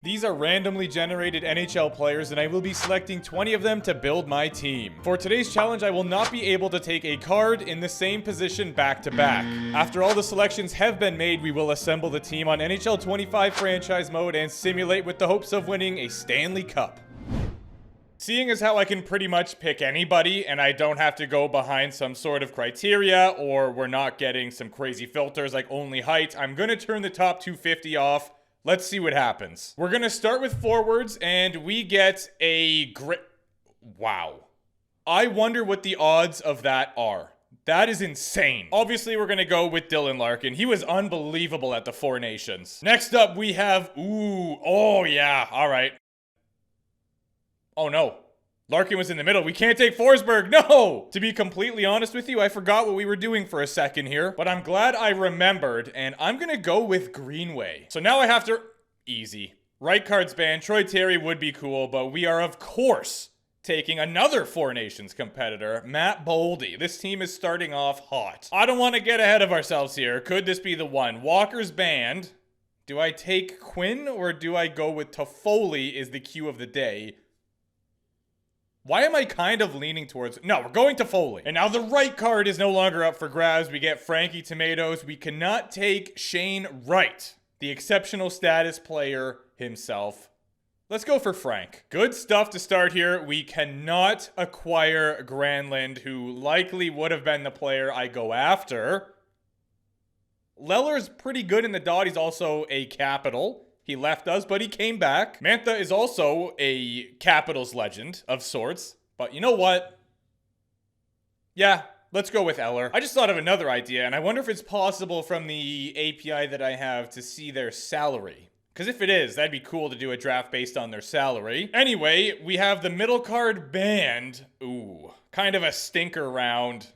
These are randomly generated NHL players, and I will be selecting 20 of them to build my team. For today's challenge, I will not be able to take a card in the same position back to back. After all the selections have been made, we will assemble the team on NHL 25 franchise mode and simulate with the hopes of winning a Stanley Cup. Seeing as how I can pretty much pick anybody and I don't have to go behind some sort of criteria, or we're not getting some crazy filters like only height, I'm gonna turn the top 250 off. Let's see what happens. We're gonna start with forwards, and we get a great... Wow. I wonder what the odds of that are. That is insane. Obviously, we're gonna go with Dylan Larkin. He was unbelievable at the Four Nations. Next up, we have... Oh yeah, all right. Oh no. Larkin was in the middle. We can't take Forsberg. No! To be completely honest with you, I forgot what we were doing for a second here, but I'm glad I remembered, and I'm gonna go with Greenway. So now I have to... Easy. Right card's banned. Troy Terry would be cool, but we are, of course, taking another Four Nations competitor, Matt Boldy. This team is starting off hot. I don't want to get ahead of ourselves here. Could this be the one? Walker's banned. Do I take Quinn, or do I go with Toffoli is the cue of the day? Why am I kind of leaning towards... No, we're going to Foley. And now the right card is no longer up for grabs. We get Frankie Tomatoes. We cannot take Shane Wright, the exceptional status player himself. Let's go for Frank. Good stuff to start here. We cannot acquire Granlund, who likely would have been the player I go after. Leller's pretty good in the dot. He's also a Capital. He left us, but he came back. Mantha is also a Capitals legend of sorts. But you know what? Yeah, let's go with Eller. I just thought of another idea, and I wonder if it's possible from the API that I have to see their salary. Because if it is, that'd be cool to do a draft based on their salary. Anyway, we have the middle card banned. Ooh, kind of a stinker round.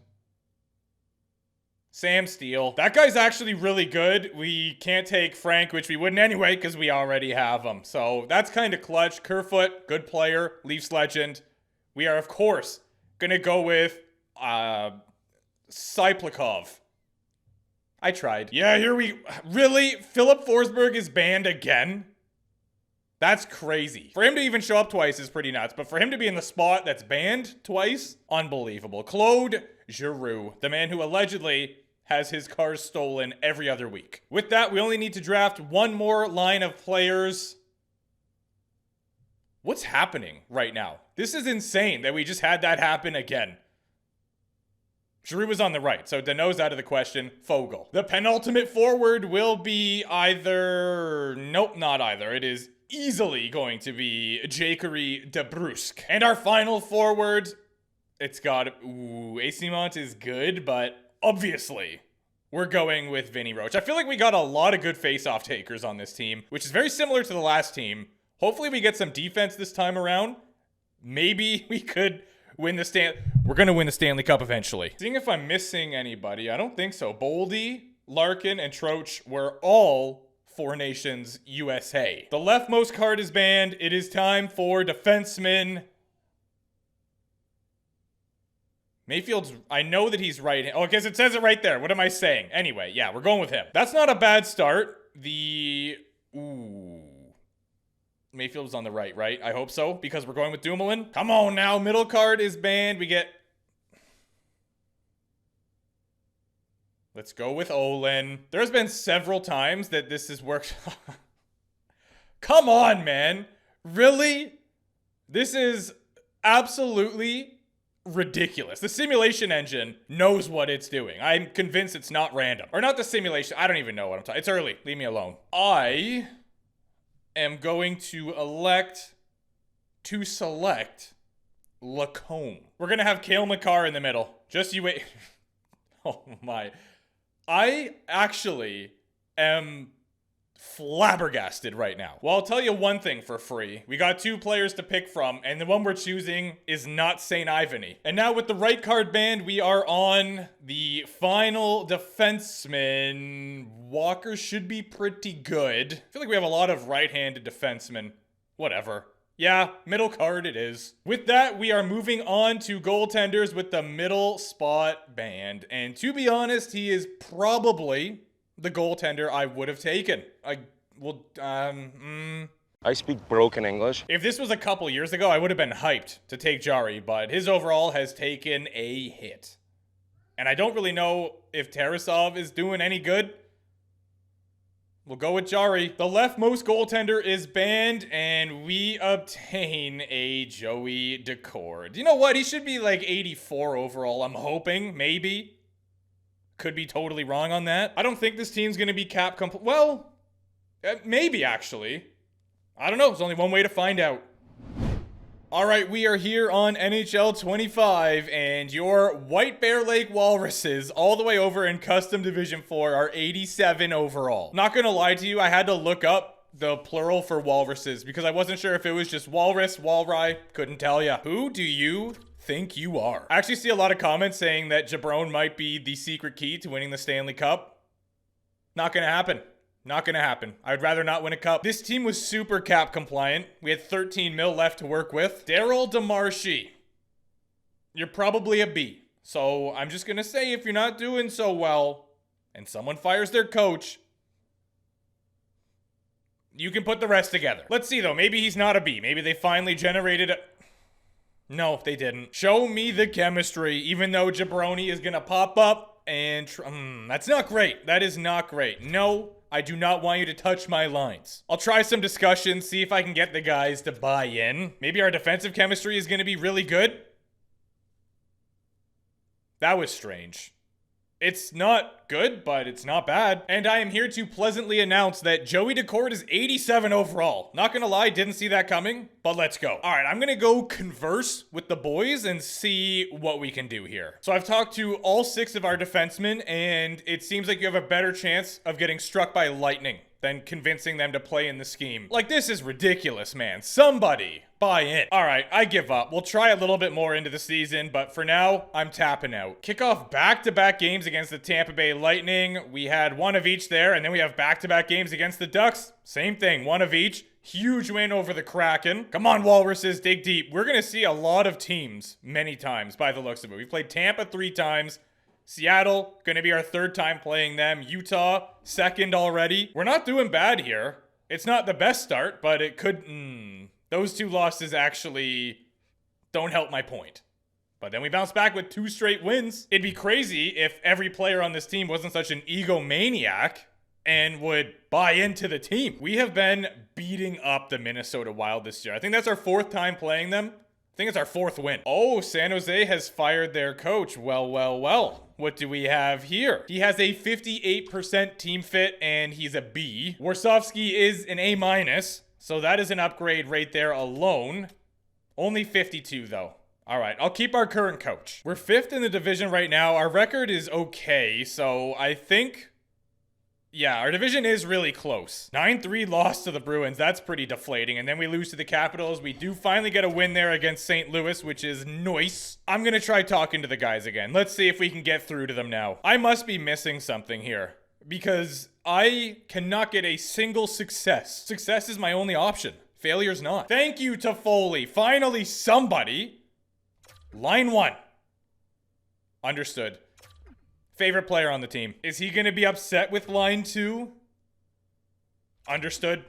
Sam Steele. That guy's actually really good. We can't take Frank, which we wouldn't anyway, because we already have him. So that's kind of clutch. Kerfoot, good player. Leafs legend. We are, of course, going to go with Siplikov. I tried. Yeah, here we... Really? Philip Forsberg is banned again? That's crazy. For him to even show up twice is pretty nuts, but for him to be in the spot that's banned twice? Unbelievable. Claude Giroux, the man who allegedly has his cars stolen every other week. With that, we only need to draft one more line of players. What's happening right now? This is insane that we just had that happen again. Giroux was on the right, so Danault's out of the question. Fogle. The penultimate forward will be either... Nope, not either. It is easily going to be Jackery DeBrusk. And our final forward, it's got... Ooh, Asimont is good, but obviously we're going with Vinny Roach. I feel like we got a lot of good face-off takers on this team, which is very similar to the last team. Hopefully we get some defense this time around. Maybe we could win the We're going to win the Stanley Cup eventually. Seeing if I'm missing anybody, I don't think so. Boldy, Larkin, and Troach were all Four Nations USA. The leftmost card is banned. It is time for defenseman. Mayfield's... I know that he's right. Oh, I guess it says it right there. What am I saying? Anyway, yeah, we're going with him. That's not a bad start. Ooh... Mayfield's on the right, right? I hope so, because we're going with Dumoulin. Come on now, middle card is banned. We get... Let's go with Olin. There's been several times that this has worked. Come on, man. Really? This is absolutely ridiculous. The simulation engine knows what it's doing. I'm convinced it's not random. Or not the simulation. I don't even know what I'm talking... It's early. Leave me alone. I am going to elect to select Lacombe. We're going to have Cale Makar in the middle. Just you wait. Oh my. I actually am flabbergasted right now. Well, I'll tell you one thing for free. We got two players to pick from, and the one we're choosing is not St. Ivany. And now with the right card banned, we are on the final defenseman. Walker should be pretty good. I feel like we have a lot of right-handed defensemen. Whatever. Yeah, middle card it is. With that, we are moving on to goaltenders with the middle spot banned. And to be honest, he is probably the goaltender I would have taken. I speak broken English. If this was a couple years ago, I would have been hyped to take Jari, but his overall has taken a hit. And I don't really know if Tarasov is doing any good. We'll go with Jari. The leftmost goaltender is banned, and we obtain a Joey Daccord. You know what? He should be like 84 overall, I'm hoping. Maybe. Could be totally wrong on that. I don't think this team's going to be cap well, maybe actually. I don't know. There's only one way to find out. All right, we are here on NHL 25, and your White Bear Lake Walruses, all the way over in Custom Division 4, are 87 overall. Not gonna lie to you, I had to look up the plural for walruses because I wasn't sure if it was just walrus, walry, couldn't tell ya. Who do you think you are? I actually see a lot of comments saying that Jabroni might be the secret key to winning the Stanley Cup. Not gonna happen. Not gonna happen. I'd rather not win a cup. This team was super cap compliant. We had 13 mil left to work with. Daryl DeMarshy. You're probably a B. So I'm just gonna say if you're not doing so well and someone fires their coach, you can put the rest together. Let's see though. Maybe he's not a B. Maybe they finally generated a... No, they didn't. Show me the chemistry, even though Jabroni is gonna pop up and... that's not great. That is not great. No. I do not want you to touch my lines. I'll try some discussions, see if I can get the guys to buy in. Maybe our defensive chemistry is going to be really good. That was strange. It's not good, but it's not bad. And I am here to pleasantly announce that Joey Daccord is 87 overall. Not gonna lie, didn't see that coming, but let's go. All right, I'm gonna go converse with the boys and see what we can do here. So I've talked to all 6 of our defensemen, and it seems like you have a better chance of getting struck by lightning than convincing them to play in the scheme. Like, this is ridiculous, man. Somebody buy in. All right, I give up. We'll try a little bit more into the season, but for now, I'm tapping out. Kick off back-to-back games against the Tampa Bay Lightning. We had one of each there, and then we have back-to-back games against the Ducks. Same thing, one of each. Huge win over the Kraken. Come on, Walruses, dig deep. We're gonna see a lot of teams many times by the looks of it. We've played Tampa 3 times. Seattle, going to be our 3rd time playing them. Utah, 2nd already. We're not doing bad here. It's not the best start, but it could... those 2 losses actually don't help my point. But then we bounce back with 2 straight wins. It'd be crazy if every player on this team wasn't such an egomaniac and would buy into the team. We have been beating up the Minnesota Wild this year. I think that's our 4th time playing them. I think it's our 4th win. Oh, San Jose has fired their coach. Well, well, well. What do we have here? He has a 58% team fit, and he's a B. Warsofsky is an A-, so that is an upgrade right there alone. Only 52, though. All right, I'll keep our current coach. We're 5th in the division right now. Our record is okay, so I think... yeah, our division is really close. 9-3 loss to the Bruins. That's pretty deflating. And then we lose to the Capitals. We do finally get a win there against St. Louis, which is nice. I'm going to try talking to the guys again. Let's see if we can get through to them now. I must be missing something here because I cannot get a single success. Success is my only option. Failure's not. Thank you to Foley. Finally, somebody. Line 1. Understood. Favorite player on the team. Is he going to be upset with line 2? Understood.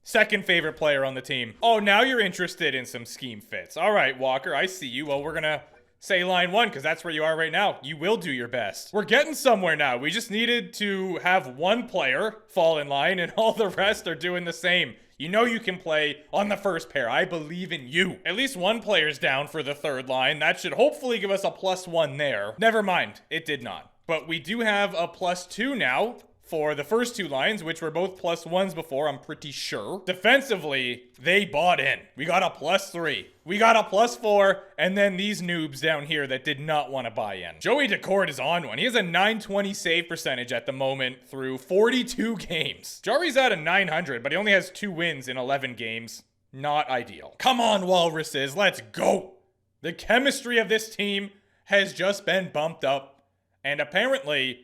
2nd favorite player on the team. Oh, now you're interested in some scheme fits. All right, Walker, I see you. Well, we're going to say line 1 because that's where you are right now. You will do your best. We're getting somewhere now. We just needed to have one player fall in line and all the rest are doing the same. You know you can play on the first pair. I believe in you. At least one player's down for the 3rd line. That should hopefully give us a +1 there. Never mind. It did not. But we do have a +2 now for the first 2 lines, which were both +1s before, I'm pretty sure. Defensively, they bought in. We got a +3. We got a +4, and then these noobs down here that did not want to buy in. Joey Daccord is on one. He has a 920 save percentage at the moment through 42 games. Jari's at a 900, but he only has 2 wins in 11 games. Not ideal. Come on, Walruses, let's go. The chemistry of this team has just been bumped up, and apparently...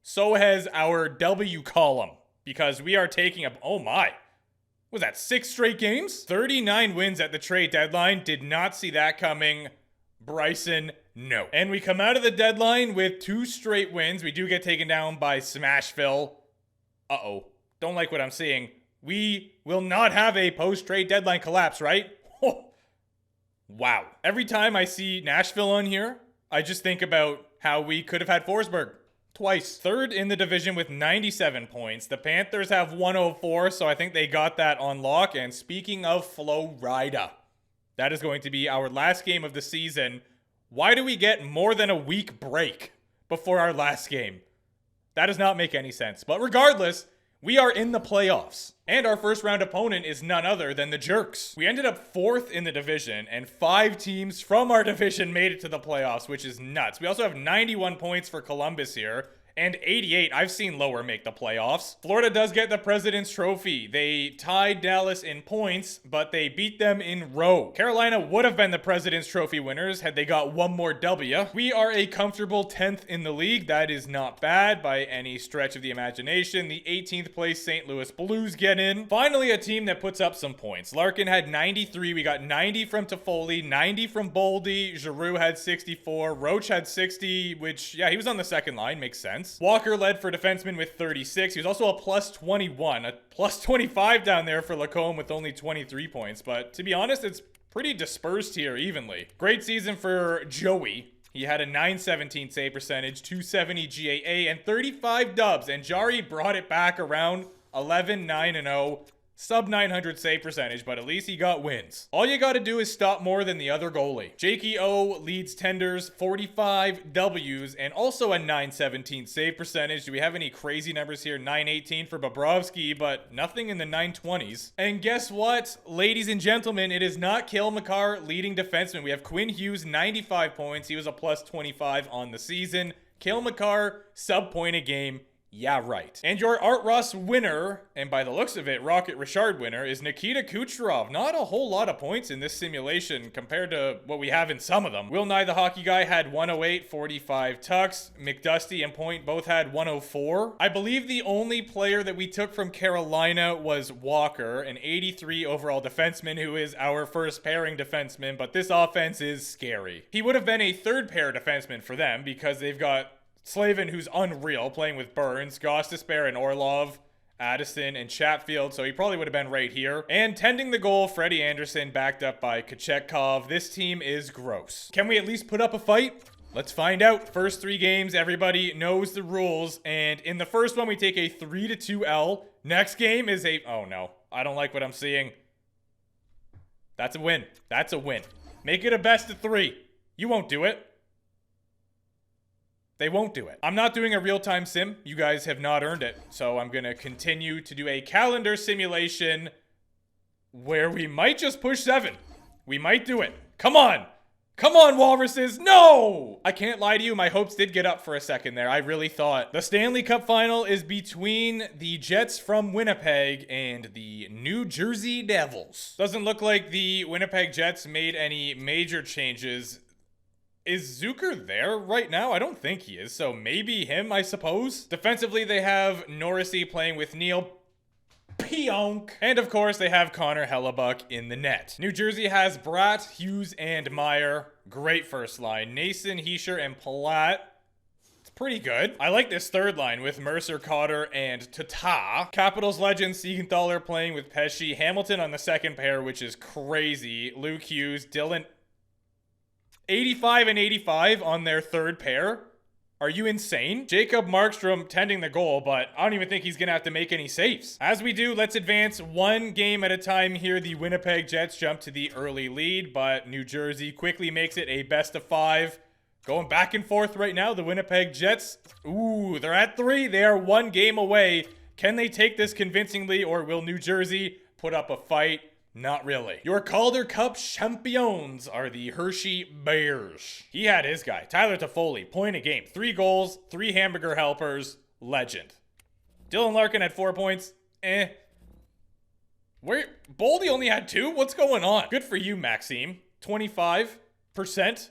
so has our W column, because we are taking a... oh my. Was that 6 straight games? 39 wins at the trade deadline. Did not see that coming. Bryson, no. And we come out of the deadline with 2 straight wins. We do get taken down by Smashville. Uh-oh. Don't like what I'm seeing. We will not have a post-trade deadline collapse, right? Wow. Every time I see Nashville on here, I just think about how we could have had Forsberg twice. Third in the division with 97 points. The Panthers have 104, so I think they got that on lock. And speaking of Florida, that is going to be our last game of the season. Why do we get more than a week break before our last game? That does not make any sense. But regardless, we are in the playoffs. And our first round opponent is none other than the Jerks. We ended up 4th in the division, and 5 teams from our division made it to the playoffs, which is nuts. We also have 91 points for Columbus here, and 88. I've seen lower make the playoffs. Florida does get the President's Trophy. They tied Dallas in points, but they beat them in row. Carolina would have been the President's Trophy winners had they got one more W. We are a comfortable 10th in the league. That is not bad by any stretch of the imagination. The 18th place St. Louis Blues get in. Finally, a team that puts up some points. Larkin had 93. We got 90 from Toffoli, 90 from Boldy. Giroux had 64. Roach had 60, which, yeah, he was on the second line. Makes sense. Walker led for defenseman with 36. He was also a plus 21, a plus 25 down there for Lacombe with only 23 points. But to be honest, it's pretty dispersed here evenly. Great season for Joey. He had a .917 save percentage, .270 GAA, and 35 dubs. And Jari brought it back around 11-9-0. Sub 900 save percentage, but at least he got wins. All you got to do is stop more than the other goalie. Jakey O leads tenders, 45 Ws, and also a .917 save percentage. Do we have any crazy numbers here? .918 for Bobrovsky, but nothing in the 920s. And guess what? Ladies and gentlemen, it is not Cale Makar leading defenseman. We have Quinn Hughes, 95 points. He was a plus 25 on the season. Cale Makar, sub point a game. Yeah, right. And your Art Ross winner, and by the looks of it, Rocket Richard winner, is Nikita Kucherov. Not a whole lot of points in this simulation compared to what we have in some of them. Will Nye, the hockey guy, had 108, 45 tucks. McDusty and Point both had 104. I believe the only player that we took from Carolina was Walker, an 83 overall defenseman who is our first pairing defenseman, but this offense is scary. He would have been a third pair defenseman for them because they've got Slavin, who's unreal, playing with Burns, Gostisbehere and Orlov, Addison, and Chatfield, so he probably would have been right here. And tending the goal, Freddie Anderson, backed up by Kochetkov. This team is gross. Can we at least put up a fight? Let's find out. First 3 games, everybody knows the rules, and in the first one, we take a 3-2 L. Next game is a... Oh, no. I don't like what I'm seeing. That's a win. That's a win. Make it a best of 3. You won't do it. They won't do it. I'm not doing a real-time sim. You guys have not earned it. So I'm going to continue to do a calendar simulation where we might just push 7. We might do it. Come on. Come on, Walruses. No! I can't lie to you. My hopes did get up for a second there. I really thought. The Stanley Cup final is between the Jets from Winnipeg and the New Jersey Devils. Doesn't look like the Winnipeg Jets made any major changes. Is Zucker there right now? I don't think he is, so maybe him, I suppose. Defensively, they have Norrisy playing with Neil Pionk. And of course, they have Connor Hellebuck in the net. New Jersey has Bratt, Hughes, and Meyer. Great first line. Nason, Hischier, and Palat. It's pretty good. I like this third line with Mercer, Cotter, and Tata. Capitals legend Siegenthaler playing with Pesce. Hamilton on the second pair, which is crazy. Luke Hughes, Dylan... 85 and 85 on their third pair. Are you insane? Jacob Markstrom tending the goal, but I don't even think he's going to have to make any saves. As we do, let's advance one game at a time here. The Winnipeg Jets jump to the early lead, but New Jersey quickly makes it a best of 5. Going back and forth right now, the Winnipeg Jets. Ooh, they're at 3. They are 1 game away. Can they take this convincingly, or will New Jersey put up a fight? Not really. Your Calder Cup champions are the Hershey Bears. He had his guy, Tyler Toffoli, point a game. 3 goals, 3 hamburger helpers, legend. Dylan Larkin had 4 points. Where Boldy only had 2? What's going on? Good for you, Maxime. 25%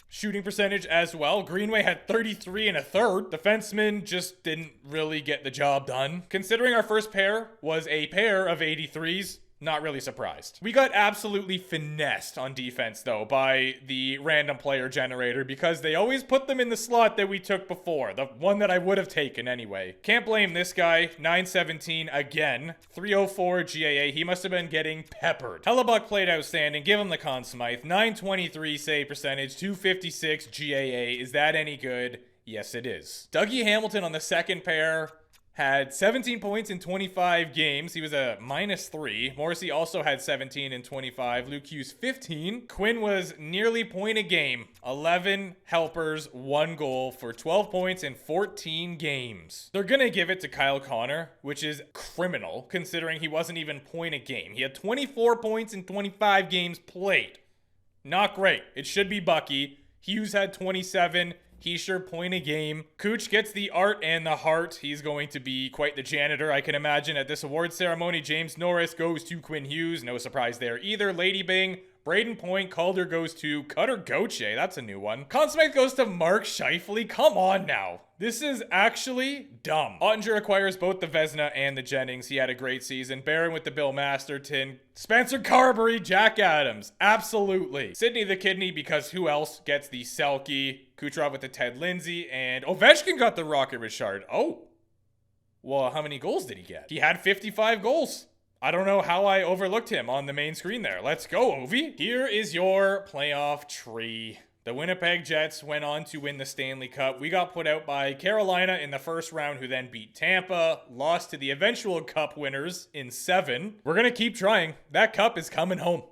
shooting percentage as well. Greenway had 33 and a third. Defenseman just didn't really get the job done. Considering our first pair was a pair of 83s, Not really surprised. We got absolutely finessed on defense, though, by the random player generator because they always put them in the slot that we took before, the one that I would have taken anyway. Can't blame this guy. 917 again. 304 GAA. He must have been getting peppered. Hellebuck played outstanding. Give him the Conn Smythe. 923 save percentage. 256 GAA. Is that any good? Yes, it is. Dougie Hamilton on the second pair had 17 points in 25 games. He was a -3. Morrissey also had 17 in 25. Luke Hughes 15. Quinn was nearly point a game. 11 helpers, 1 goal for 12 points in 14 games. They're gonna give it to Kyle Connor, which is criminal considering he wasn't even point a game. He had 24 points in 25 games played. Not great. It should be Bucky. Hughes had 27. He sure point a game. Cooch gets the art and the heart. He's going to be quite the janitor, I can imagine, at this award ceremony. James Norris goes to Quinn Hughes. No surprise there either. Lady Bing, Braden Point. Calder goes to Cutter Gauthier. That's a new one. Conn Smythe goes to Mark Scheifele. Come on now. This is actually dumb. Ottinger acquires both the Vezina and the Jennings. He had a great season. Barron with the Bill Masterton. Spencer Carberry, Jack Adams. Absolutely. Sidney the Kidney, because who else gets the Selkie? Kucherov with the Ted Lindsay. And Ovechkin got the Rocket Richard. Oh. Well, how many goals did he get? He had 55 goals. I don't know how I overlooked him on the main screen there. Let's go, Ovi. Here is your playoff tree. The Winnipeg Jets went on to win the Stanley Cup. We got put out by Carolina in the first round, who then beat Tampa, lost to the eventual Cup winners in 7. We're going to keep trying. That cup is coming home.